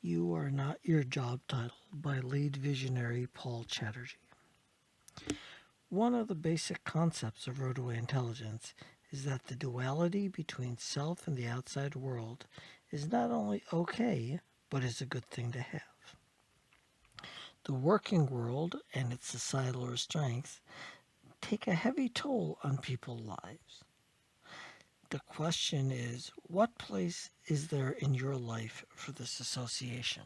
You Are Not Your Job Title by lead visionary Paul Chatterjee. One of the basic concepts of roadway intelligence is that the duality between self and the outside world is not only okay, but is a good thing to have. The working world and its societal restraints take a heavy toll on people's lives. The question is, what place is there in your life for this association?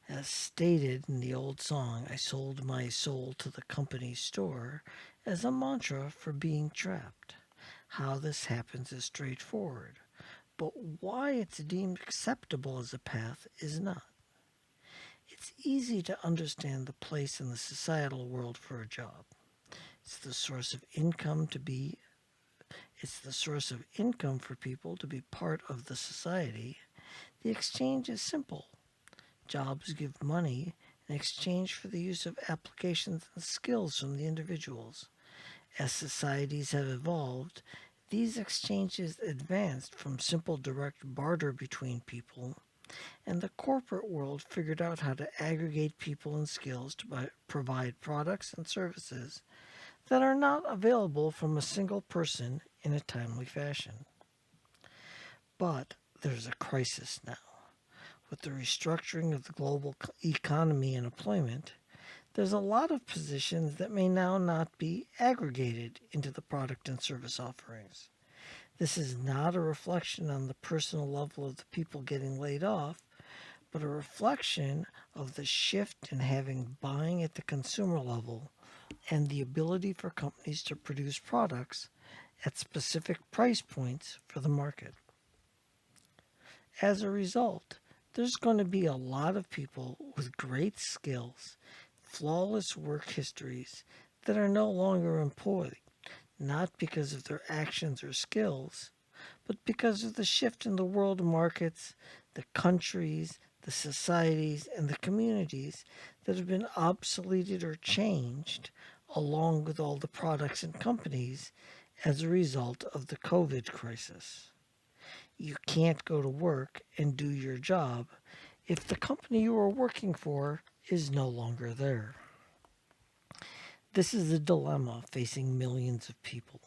As stated in the old song, I sold my soul to the company store as a mantra for being trapped. How this happens is straightforward, but why it's deemed acceptable as a path is not. It's easy to understand the place in the societal world for a job. It's the source of income for people to be part of the society. The exchange is simple. Jobs give money in exchange for the use of applications and skills from the individuals. As societies have evolved, these exchanges advanced from simple direct barter between people, and the corporate world figured out how to aggregate people and skills to provide products and services that are not available from a single person in a timely fashion. But there's a crisis now. With the restructuring of the global economy and employment, there's a lot of positions that may now not be aggregated into the product and service offerings. This is not a reflection on the personal level of the people getting laid off, but a reflection of the shift in having buying at the consumer level and the ability for companies to produce products at specific price points for the market. As a result, there's going to be a lot of people with great skills, flawless work histories that are no longer employed, not because of their actions or skills, but because of the shift in the world markets, the countries, the societies, and the communities that have been obsoleted or changed, along with all the products and companies as a result of the COVID crisis. You can't go to work and do your job if the company you are working for is no longer there. This is a dilemma facing millions of people.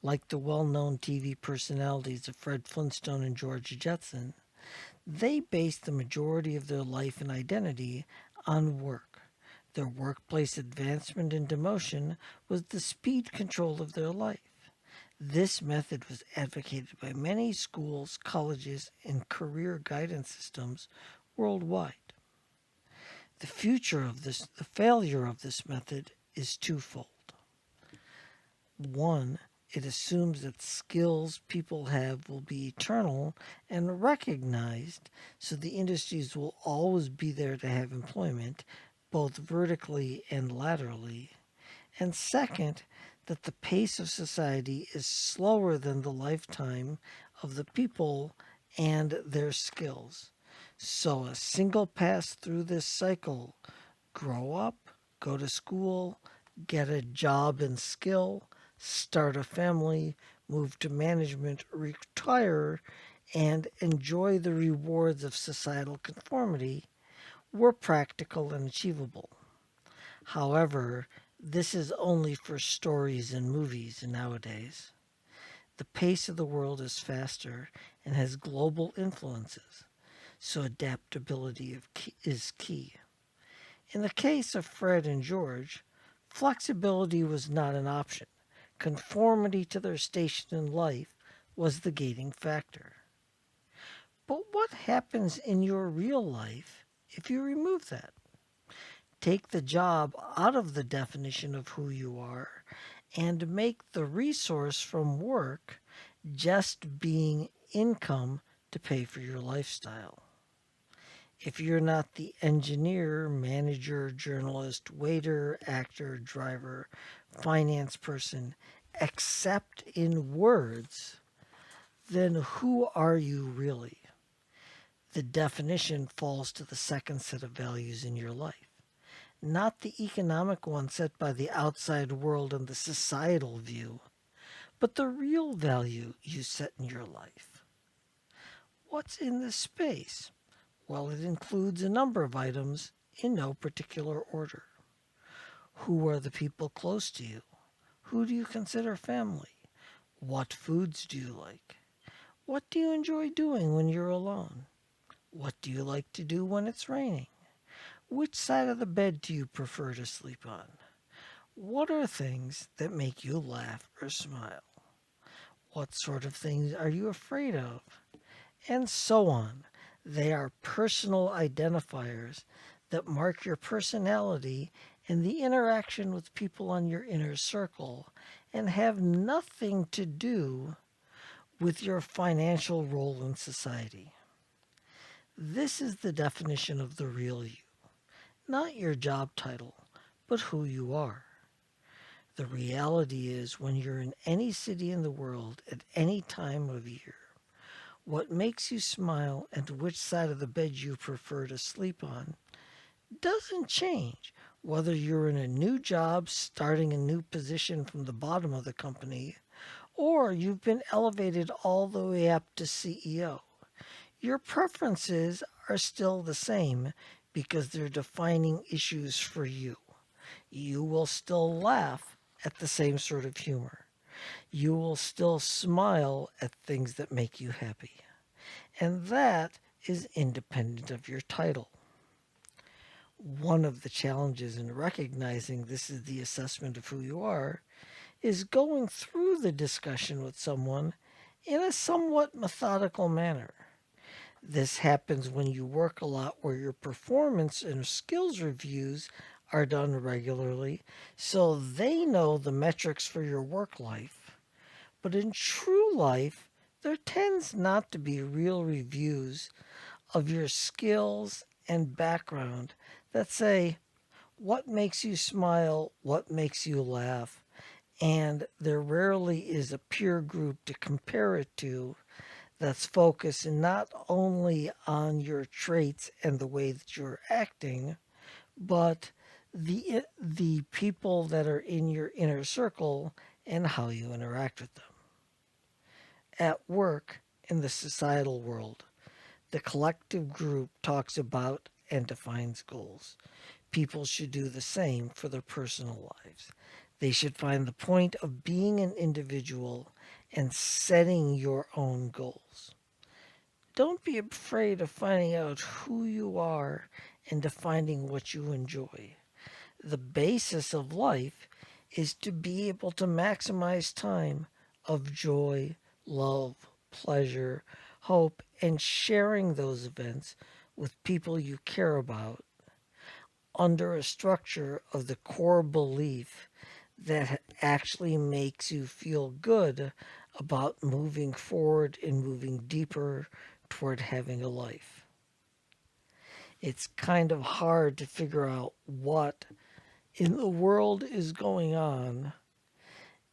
Like the well-known TV personalities of Fred Flintstone and George Jetson, they base the majority of their life and identity on work. Their workplace advancement and demotion was the speed control of their life. This method was advocated by many schools, colleges, and career guidance systems worldwide. The failure of this method is twofold. One, it assumes that skills people have will be eternal and recognized, so the industries will always be there to have employment, both vertically and laterally. And second, that the pace of society is slower than the lifetime of the people and their skills. So a single pass through this cycle, grow up, go to school, get a job and skill, start a family, move to management, retire, and enjoy the rewards of societal conformity were practical and achievable. However, this is only for stories and movies nowadays. The pace of the world is faster and has global influences, so adaptability is key. In the case of Fred and George, flexibility was not an option. Conformity to their station in life was the gating factor. But what happens in your real life if you remove that? Take the job out of the definition of who you are and make the resource from work just being income to pay for your lifestyle. If you're not the engineer, manager, journalist, waiter, actor, driver, finance person, except in words, then who are you really? The definition falls to the second set of values in your life, not the economic one set by the outside world and the societal view, but the real value you set in your life. What's in this space? Well, it includes a number of items in no particular order. Who are the people close to you? Who do you consider family? What foods do you like? What do you enjoy doing when you're alone? What do you like to do when it's raining? Which side of the bed do you prefer to sleep on? What are things that make you laugh or smile? What sort of things are you afraid of? And so on. They are personal identifiers that mark your personality and the interaction with people on your inner circle and have nothing to do with your financial role in society. This is the definition of the real you, not your job title, but who you are. The reality is when you're in any city in the world at any time of year, what makes you smile and which side of the bed you prefer to sleep on doesn't change whether you're in a new job starting a new position from the bottom of the company or you've been elevated all the way up to CEO. Your preferences are still the same because they're defining issues for you. You will still laugh at the same sort of humor. You will still smile at things that make you happy. And that is independent of your title. One of the challenges in recognizing this is the assessment of who you are is going through the discussion with someone in a somewhat methodical manner. This happens when you work a lot where your performance and skills reviews are done regularly so they know the metrics for your work life. But in true life, there tends not to be real reviews of your skills and background that say what makes you smile, what makes you laugh, and there rarely is a peer group to compare it to that's focused not only on your traits and the way that you're acting, but the people that are in your inner circle and how you interact with them. At work, in the societal world, the collective group talks about and defines goals. People should do the same for their personal lives. They should find the point of being an individual and setting your own goals. Don't be afraid of finding out who you are and defining what you enjoy. The basis of life is to be able to maximize time of joy, love, pleasure, hope, and sharing those events with people you care about under a structure of the core belief that actually makes you feel good about moving forward and moving deeper toward having a life. It's kind of hard to figure out what in the world is going on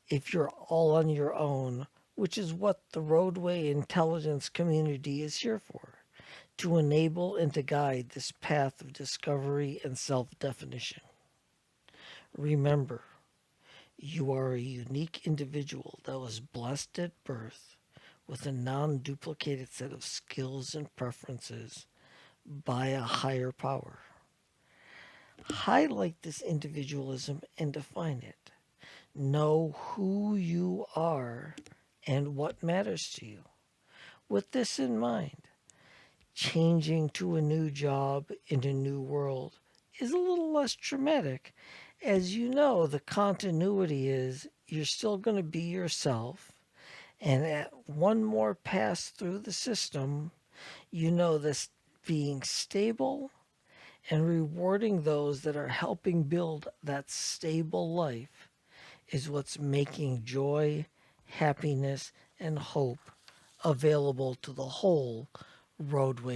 if you're all on your own, which is what the roadway intelligence community is here for, to enable and to guide this path of discovery and self-definition. Remember, you are a unique individual that was blessed at birth with a non-duplicated set of skills and preferences by a higher power. Highlight this individualism and define it. Know who you are and what matters to you. With this in mind, changing to a new job in a new world is a little less traumatic. As you know, the continuity is you're still going to be yourself. And at one more pass through the system, you know this being stable and rewarding those that are helping build that stable life is what's making joy, happiness, and hope available to the whole roadway